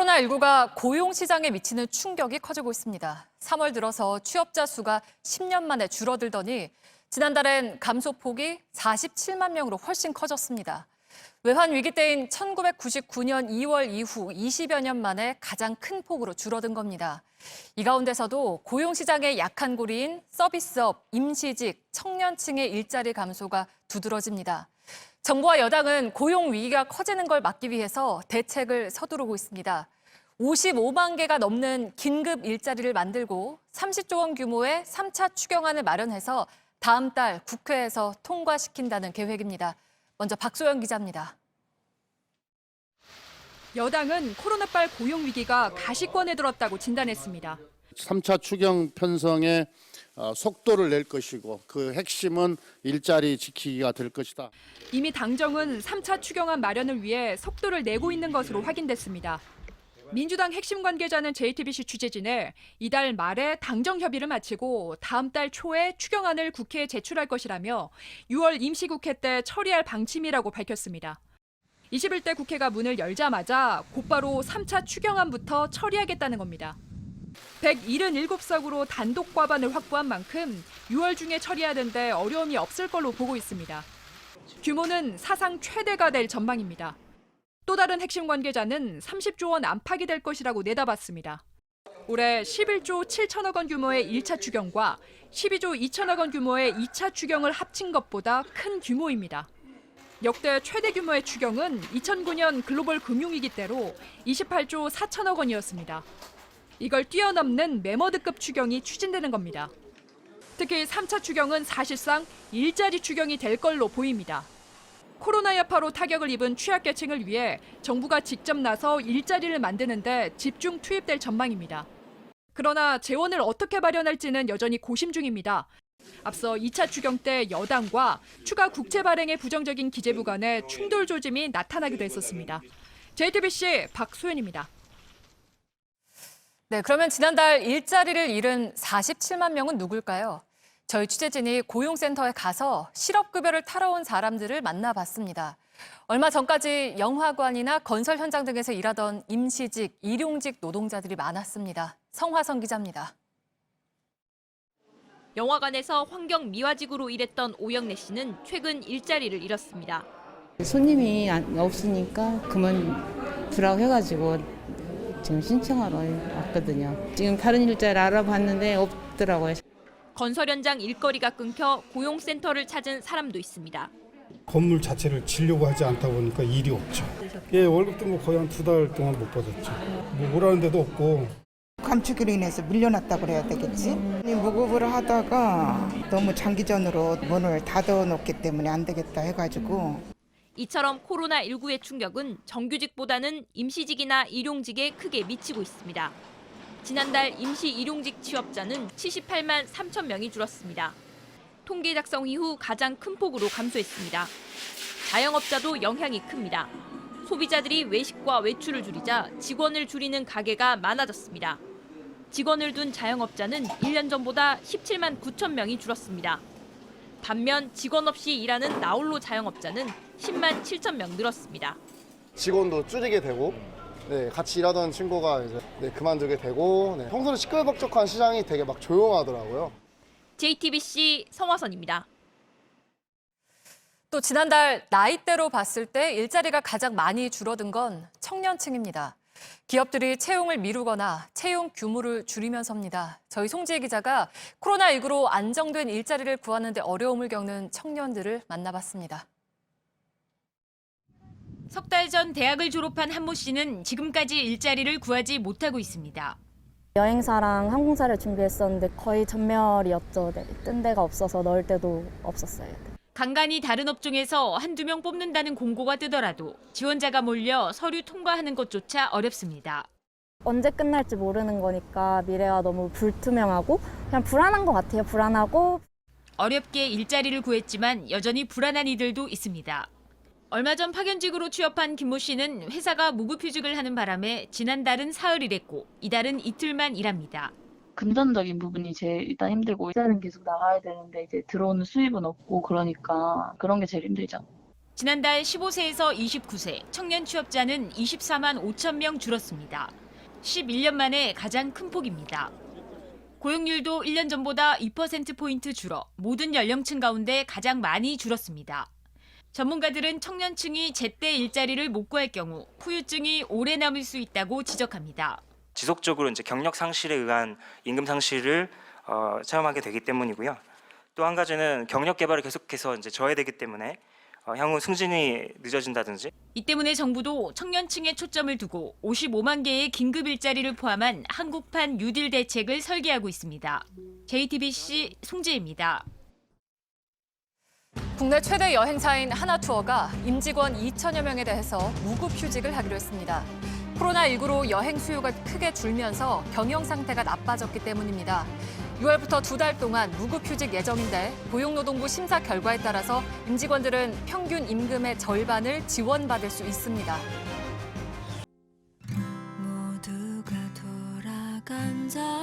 코로나19가 고용 시장에 미치는 충격이 커지고 있습니다. 3월 들어서 취업자 수가 10년 만에 줄어들더니 지난달엔 감소폭이 47만 명으로 훨씬 커졌습니다. 외환 위기 때인 1999년 2월 이후 20여 년 만에 가장 큰 폭으로 줄어든 겁니다. 이 가운데서도 고용 시장의 약한 고리인 서비스업, 임시직, 청년층의 일자리 감소가 두드러집니다. 정부와 여당은 고용 위기가 커지는 걸 막기 위해서 대책을 서두르고 있습니다. 55만 개가 넘는 긴급 일자리를 만들고 30조 원 규모의 3차 추경안을 마련해서 다음 달 국회에서 통과시킨다는 계획입니다. 먼저 박소영 기자입니다. 여당은 코로나빨 고용 위기가 가시권에 들었다고 진단했습니다. 3차 추경 편성에 속도를 낼 것이고 그 핵심은 일자리 지키기가 될 것이다. 이미 당정은 3차 추경안 마련을 위해 속도를 내고 있는 것으로 확인됐습니다. 민주당 핵심 관계자는 JTBC 취재진에 이달 말에 당정 협의를 마치고 다음 달 초에 추경안을 국회에 제출할 것이라며 6월 임시국회 때 처리할 방침이라고 밝혔습니다. 21대 국회가 문을 열자마자 곧바로 3차 추경안부터 처리하겠다는 겁니다. 177석으로 단독 과반을 확보한 만큼 6월 중에 처리하는데 어려움이 없을 걸로 보고 있습니다. 규모는 사상 최대가 될 전망입니다. 또 다른 핵심 관계자는 30조 원 안팎이 될 것이라고 내다봤습니다. 올해 11조 7천억 원 규모의 1차 추경과 12조 2천억 원 규모의 2차 추경을 합친 것보다 큰 규모입니다. 역대 최대 규모의 추경은 2009년 글로벌 금융위기 때로 28조 4천억 원이었습니다. 이걸 뛰어넘는 매머드급 추경이 추진되는 겁니다. 특히 3차 추경은 사실상 일자리 추경이 될 걸로 보입니다. 코로나 여파로 타격을 입은 취약계층을 위해 정부가 직접 나서 일자리를 만드는데 집중 투입될 전망입니다. 그러나 재원을 어떻게 마련할지는 여전히 고심 중입니다. 앞서 2차 추경 때 여당과 추가 국채 발행에 부정적인 기재부 간의 충돌 조짐이 나타나기도 했었습니다. JTBC 박소연입니다. 네, 그러면 지난달 일자리를 잃은 47만 명은 누굴까요? 저희 취재진이 고용센터에 가서 실업급여를 타러 온 사람들을 만나봤습니다. 얼마 전까지 영화관이나 건설 현장 등에서 일하던 임시직, 일용직 노동자들이 많았습니다. 성화성 기자입니다. 영화관에서 환경 미화직으로 일했던 오영래 씨는 최근 일자리를 잃었습니다. 손님이 없으니까 그만두라고 해가지고 지금 신청하러 왔거든요. 지금 다른 일자리 알아봤는데 없더라고요. 건설 현장 일거리가 끊겨 고용센터를 찾은 사람도 있습니다. 건물 자체를 지려고 하지 않다 보니까 일이 없죠. 예, 월급도 뭐 거의 한 2달 동안 못 받았죠. 뭐 오라는 데도 없고. 감축으로 인해서 밀려났다고 그래야 되겠지. 무급을 하다가 너무 장기전으로 문을 닫아놓기 때문에 안 되겠다 해가지고. 이처럼 코로나19의 충격은 정규직보다는 임시직이나 일용직에 크게 미치고 있습니다. 지난달 임시 일용직 취업자는 78만 3천 명이 줄었습니다. 통계 작성 이후 가장 큰 폭으로 감소했습니다. 자영업자도 영향이 큽니다. 소비자들이 외식과 외출을 줄이자 직원을 줄이는 가게가 많아졌습니다. 직원을 둔 자영업자는 1년 전보다 17만 9천 명이 줄었습니다. 반면 직원 없이 일하는 나홀로 자영업자는 10만 7천 명 늘었습니다. 직원도 줄이게 되고 같이 일하던 친구가 이제 그만두게 되고 평소에 시끌벅적한 시장이 되게 막 조용하더라고요. JTBC 성화선입니다. 또 지난달 나이대로 봤을 때 일자리가 가장 많이 줄어든 건 청년층입니다. 기업들이 채용을 미루거나 채용 규모를 줄이면서입니다. 저희 송지혜 기자가 코로나19로 안정된 일자리를 구하는 데 어려움을 겪는 청년들을 만나봤습니다. 석 달 전 대학을 졸업한 한모 씨는 지금까지 일자리를 구하지 못하고 있습니다. 여행사랑 항공사를 준비했었는데 거의 전멸이었죠. 뜬 데가 없어서 넣을 데도 없었어요. 간간히 다른 업종에서 한두 명 뽑는다는 공고가 뜨더라도 지원자가 몰려 서류 통과하는 것조차 어렵습니다. 언제 끝날지 모르는 거니까 미래가 너무 불투명하고 그냥 불안한 것 같아요. 불안하고. 어렵게 일자리를 구했지만 여전히 불안한 이들도 있습니다. 얼마 전 파견직으로 취업한 김모 씨는 회사가 무급휴직을 하는 바람에 지난달은 사흘 일했고 이달은 이틀만 일합니다. 금전적인 부분이 제일 일단 힘들고, 회사는 계속 나가야 되는데 이제 들어오는 수입은 없고 그러니까 그런 게 제일 힘들죠. 지난달 15세에서 29세 청년 취업자는 24만 5천 명 줄었습니다. 11년 만에 가장 큰 폭입니다. 고용률도 1년 전보다 2%포인트 줄어 모든 연령층 가운데 가장 많이 줄었습니다. 전문가들은 청년층이 제때 일자리를 못 구할 경우 후유증이 오래 남을 수 있다고 지적합니다. 지속적으로 이제 경력 상실에 의한 임금 상실을 체험하게 되기 때문이고요. 또 한 가지는 경력 개발을 계속해서 이제 저해되기 때문에 향후 승진이 늦어진다든지. 이 때문에 정부도 청년층에 초점을 두고 55만 개의 긴급 일자리를 포함한 한국판 뉴딜 대책을 설계하고 있습니다. JTBC 송지혜입니다. 국내 최대 여행사인 하나투어가 임직원 2천여 명에 대해서 무급휴직을 하기로 했습니다. 코로나19로 여행 수요가 크게 줄면서 경영 상태가 나빠졌기 때문입니다. 6월부터 2달 동안 무급휴직 예정인데 고용노동부 심사 결과에 따라서 임직원들은 평균 임금의 절반을 지원받을 수 있습니다. 모두가 돌아간 자